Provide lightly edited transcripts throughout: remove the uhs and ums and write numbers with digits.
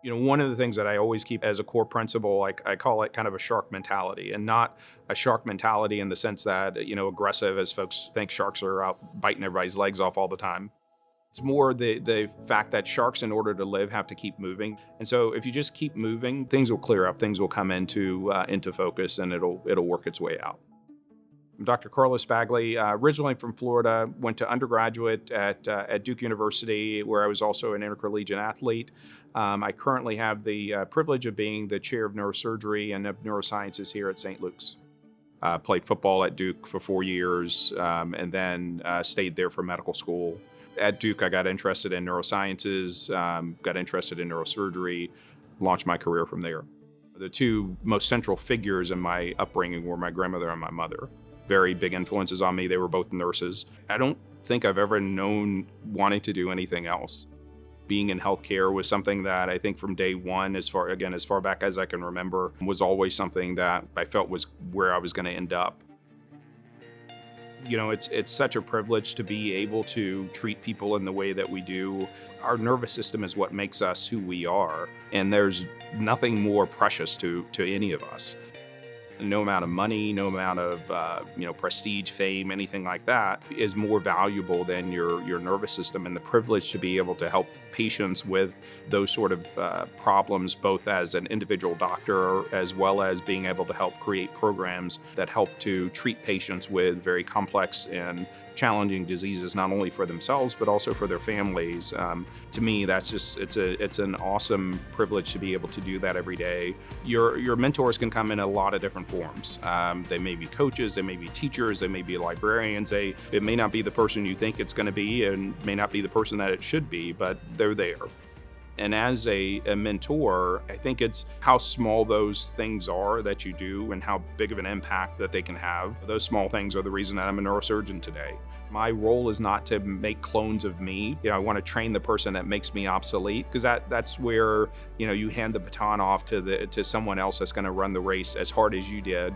One of the things that I always keep as a core principle, like I call it kind of a shark mentality, and not a shark mentality in the sense that, aggressive, as folks think sharks are out biting everybody's legs off all the time. It's more the fact that sharks, in order to live, have to keep moving. And so if you just keep moving, things will clear up, things will come into focus, and it'll work its way out. I'm Dr. Carlos Bagley, originally from Florida, went to undergraduate at Duke University, where I was also an intercollegiate athlete. I currently have the privilege of being the chair of neurosurgery and of neurosciences here at St. Luke's. Played football at Duke for 4 years, and then stayed there for medical school. At Duke, I got interested in neurosciences, got interested in neurosurgery, launched my career from there. The two most central figures in my upbringing were my grandmother and my mother. Very big influences on me. They were both nurses. I don't think I've ever known wanting to do anything else. Being in healthcare was something that I think from day one, as far back as I can remember, was always something that I felt was where I was going to end up. It's such a privilege to be able to treat people in the way that we do. Our nervous system is what makes us who we are, and there's nothing more precious to any of us. No amount of money, no amount of prestige, fame, anything like that is more valuable than your nervous system, and the privilege to be able to help patients with those sort of problems, both as an individual doctor as well as being able to help create programs that help to treat patients with very complex and challenging diseases, not only for themselves but also for their families. To me, that's just it's an awesome privilege to be able to do that every day. Your mentors can come in a lot of different forms. They may be coaches, they may be teachers, they may be librarians. It may not be the person you think it's going to be, and may not be the person that it should be, but they're there. And as a mentor, I think it's how small those things are that you do and how big of an impact that they can have. Those small things are the reason that I'm a neurosurgeon today. My role is not to make clones of me. I want to train the person that makes me obsolete, because that's where you hand the baton off to someone else that's going to run the race as hard as you did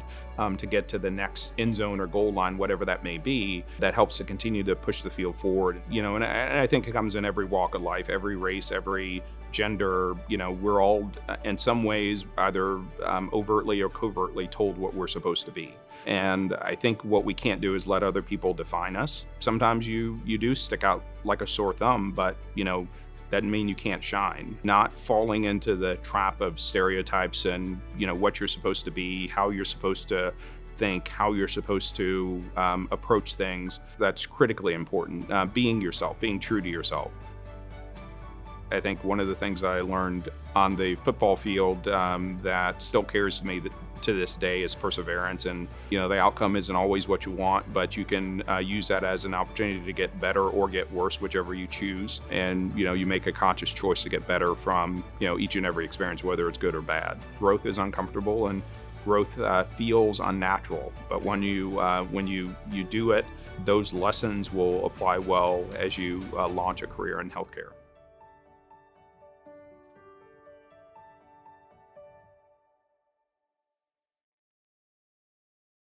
to get to the next end zone or goal line, whatever that may be. That helps to continue to push the field forward. And I think it comes in every walk of life, every race, every gender. We're all in some ways either overtly or covertly told what we're supposed to be. And I think what we can't do is let other people define us. Sometimes you do stick out like a sore thumb, but doesn't mean you can't shine. Not falling into the trap of stereotypes and what you're supposed to be, how you're supposed to think, how you're supposed to approach things. That's critically important. Being yourself, being true to yourself. I think one of the things that I learned on the football field that still carries me to this day is perseverance. And the outcome isn't always what you want, but you can use that as an opportunity to get better or get worse, whichever you choose. And you make a conscious choice to get better from each and every experience, whether it's good or bad. Growth is uncomfortable, and growth feels unnatural, but when you do it, those lessons will apply well as you launch a career in healthcare.